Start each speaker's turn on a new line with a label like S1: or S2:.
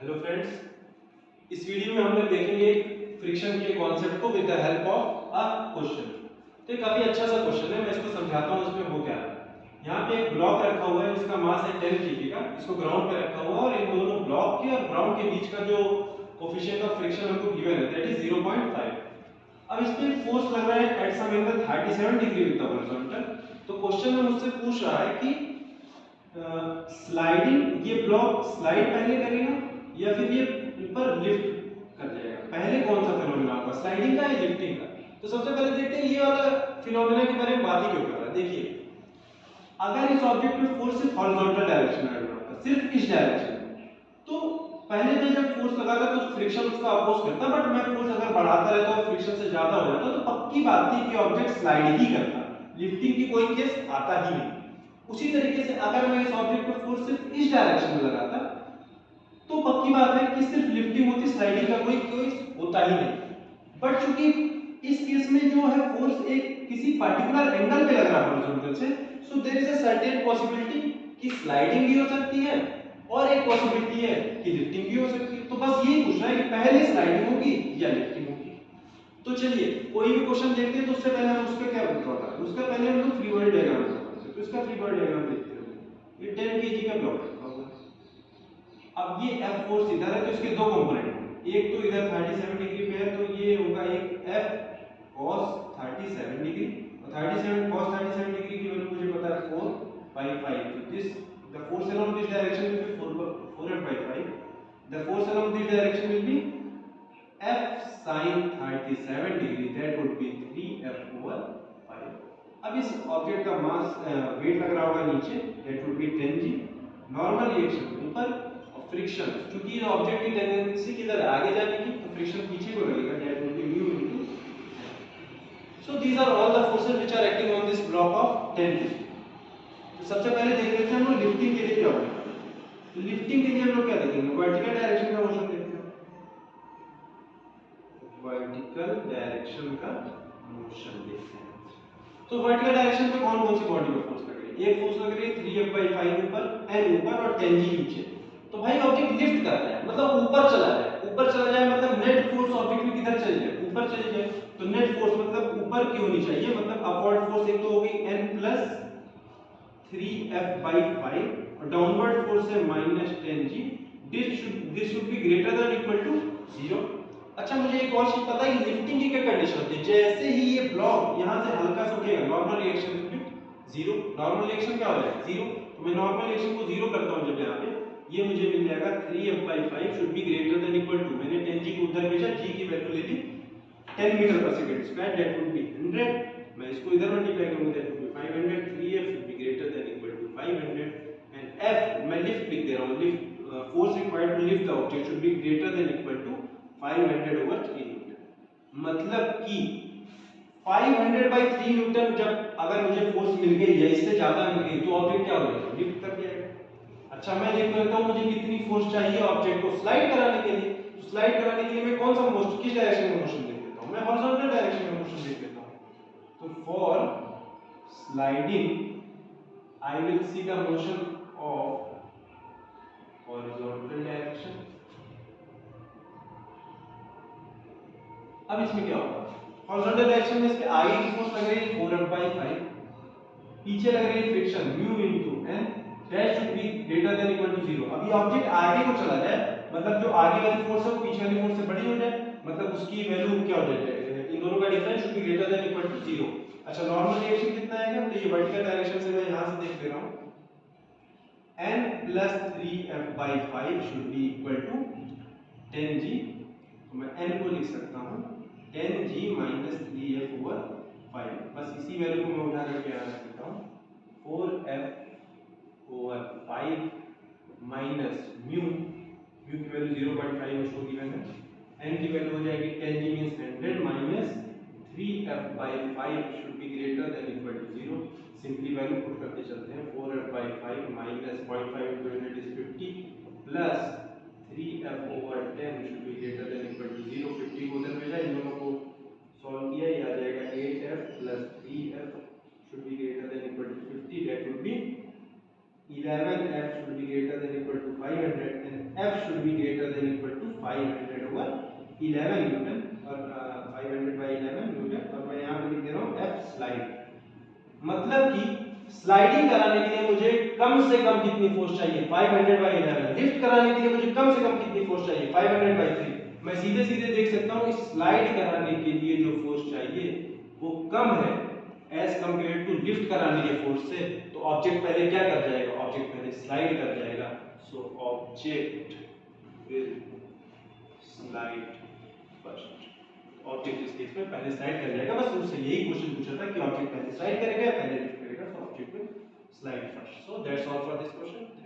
S1: Hello friends, इस video में हम लोग देखेंगे फ्रिक्शन के कॉन्सेप्ट को with the help of a question. तो ये काफी अच्छा सा क्वेश्चन है, मैं इसको समझाता हूँ इसमें हो क्या है। यहाँ पे एक ब्लॉक रखा हुआ है जिसका मास है 10 kg का, इसको ग्राउंड पे रखा हुआ है और इन दोनों ब्लॉक के और ग्राउंड के बीच का जो कोफिशिएंट ऑफ फ्रिक्शन हमको गिवन है दैट इज 0.5। अब इस पे फोर्स लग रहा है at some angle 37 degree with the horizontal. तो क्वेश्चन में मुझसे पूछ रहा है कि स्लाइडिंग ये ब्लॉक स्लाइड पहले करेगा या फिर ये ऊपर लिफ्ट कर जाएगा, पहले कौन सा फिनोमेना होगा, स्लाइडिंग का या लिफ्टिंग का। तो सबसे पहले देखते हैं ये वाला फिनोमेना के बारे में बात ही क्यों कर रहा है। देखिए, अगर इस ऑब्जेक्ट पे फोर्स सिर्फ हॉरिजॉन्टल डायरेक्शन में लग रहा था, सिर्फ इस डायरेक्शन में, तो पहले मैं जब फोर्स लगाता तो फ्रिक्शन उसका अपोज करता, बट मैं फोर्स अगर बढ़ाता रहता और फ्रिक्शन से ज्यादा हो जाता तो पक्की बात थी कि ऑब्जेक्ट स्लाइड ही करता, लिफ्टिंग की कोई केस आता ही नहीं। उसी तरीके से अगर मैं इस ऑब्जेक्ट पे फोर्स सिर्फ इस डायरेक्शन में लगाता तो पक्की बात है कि सिर्फ लिफ्टिंग होती, स्लाइडिंग का कोई केस होता ही नहीं। बट चूंकि इस केस में जो है फोर्स एक किसी पर्टिकुलर एंगल पे लग रहा है हॉरिजॉन्टल से, so there is a certain possibility कि स्लाइडिंग भी हो सकती है और एक पॉसिबिलिटी है कि लिफ्टिंग भी हो सकती है। तो बस यही पूछना है कि पहले स्लाइडिंग होगी या लिफ्टिंग होगी। तो चलिए कोई भी क्वेश्चन देखते हैं तो उससे पहले हम उसका क्या ड्रॉ करें, उसका पहले हम लोग फ्री बॉडी डायग्राम ड्रॉ करते हैं। तो इसका फ्री बॉडी डायग्राम देखते हैं। ये 10 kg का ब्लॉक रखा हुआ है। अब ये F फोर्स इधर है तो इसके दो कंपोनेंट हैं, एक तो इधर 37 डिग्री पे है तो ये होगा एक F cos 37 डिग्री, और 37 cos 37 डिग्री की वैल्यू मुझे पता है 4/5। तो this the force along this direction will be 4/5. The force along this direction will be F sin 37 degree, that would be 3F/5. अब इस ऑब्जेक्ट का मास वेट लग रहा होगा नीचे, that would be 10g। Normal reaction ऊपर और friction, क्योंकि ये ऑब्जेक्ट की टेंडेंसी किधर आगे जाने की, तो फ्रिक्शन पीछे को लगेगा, that would be mu into। so these are all the forces which are acting on this block of 10 kg। तो सबसे पहले देख लेते हैं हम लोग लिफ्टिंग के लिए क्या होगा। तो लिफ्टिंग के लिए हम लोग क्या देखेंगे, वर्टिकल डायरेक्शन का मोशन देखते हैं। वर्टिकल डायरेक्शन का मोशन देखते हैं। तो वर्टिकल डायरेक्शन पे कौन कौन सी बॉडी पे फोर्स लग रही है। एक फोर्स लग रही है 3F/5 ऊपर, n ऊपर और 10g नीचे। तो भाई ऑब्जेक्ट लिफ्ट कर रहा है मतलब ऊपर चला जाए, ऊपर चला जाए मतलब नेट फोर्स ऑब्जेक्ट में किधर चली जाए, ऊपर चली जाए। तो नेट फोर्स मतलब ऊपर की होनी चाहिए, मतलब अपवर्ड फोर्स एक तो होगी n प्लस 3F/5 और डाउनवर्ड फोर्स है -10g। This should be greater than equal to 0। अच्छा, मुझे एक और चीज पता है कि लिफ्टिंग की क्या कंडीशन होती है। जैसे ही ये ब्लॉक यहां से हल्का सा उठेगा, normal reaction will be 0। Normal reaction क्या हो जाएगा 0। तो मैं नॉर्मल रिएक्शन को 0 करता हूं जब यहां पे, ये मुझे मिल जाएगा 3F/5 should be greater than equal to, मैंने 10g को उधर भेजा, g की वैल्यू ले ली 10 मीटर पर second square, that would be 100। मैं इसको इधर मल्टीप्लाई करूंगा, that would be 500। 3F should be greater than equal to 500 and F मैं लिफ्ट लिख दे रहा हूं, lift force required to lift the object should be greater than equal to 500/3 newton. मतलब कि 500/3 न्यूटन जब अगर मुझे फोर्स मिल गई या इससे ज्यादा मिल गई तो ऑब्जेक्ट क्या हो जाएगा, लिफ्ट कर जाएगा। अच्छा, मैं देख लेता हूं मुझे कितनी फोर्स चाहिए ऑब्जेक्ट को स्लाइड कराने के लिए। तो स्लाइड कराने के लिए मैं कौन सा मोशन, किस डायरेक्शन में मोशन देख लेता हूं, मैं हॉरिजॉन्टल डायरेक्शन में मोशन देख लेता हूं। तो for sliding I will see the motion of horizontal direction. अब इसमें क्या होगा, हॉरिजॉन्टल डायरेक्शन में इसके आगे की फोर्स लग रही है 4F/5, पीछे लग रही है friction mu into n, that should be greater than equal to 0। अभी ऑब्जेक्ट आगे को चला जाए मतलब जो आगे वाली फोर्स है वो पीछे वाली फोर्स से बड़ी हो जाए, मतलब उसकी वैल्यू क्या हो जाए, इन दोनों का difference should be greater than equal to 0। अच्छा, नॉर्मल रिएक्शन कितना आएगा, तो ये वर्टिकल डायरेक्शन से मैं यहां से देख ले रहा हूं, n plus 3F/5 should be equal to 10g। तो मैं n को लिख सकता हूं 10g minus 3F/5। बस इसी वैल्यू को मैं उठा करके यहाँ रख देता हूं, 4F/5 माइनस म्यू, म्यू की वैल्यू 0.5 उसको गिवन है, n की वैल्यू हो जाएगी 10g means 100 minus 3F/5 should be greater than equal to 0। Simply value put करते चलते हैं, 4F/5 minus 0.5 into 100 is 50 plus 3F/10 should be greater than equal to 0। 50 को उधर भेजा, इन दोनों को सॉल्व किया, ये आ जाएगा 8F plus 3F should be greater than equal to 50, that would be 11F should be greater than equal to 500 and F should should be greater than equal to 500 over 11 Newton और 500 by 11 Newton और मैं यहाँ पे लिख दे रहा हूँ F slide. मतलब कि स्लाइडिंग कराने के लिए मुझे कम से कम कितनी फोर्स चाहिए 500 by 11, लिफ्ट कराने के लिए मुझे कम से कम कितनी फोर्स चाहिए 500 by 3। मैं सीधे सीधे देख सकता हूँ कि स्लाइड कराने के लिए जो फोर्स चाहिए वो कम है एज कंपेयर टू लिफ्ट कराने के फोर्स से। तो ऑब्जेक्ट पहले क्या कर जाएगा, ऑब्जेक्ट पहले स्लाइड कर जाएगा। So object will slide first. Object इस केस में पहले स्लाइड कर जाएगा। बस उससे यही क्वेश्चन पूछा था कि ऑब्जेक्ट पहले स्लाइड करेगा या पहले लिफ्ट करेगा। So object will slide first. So that's all for this question.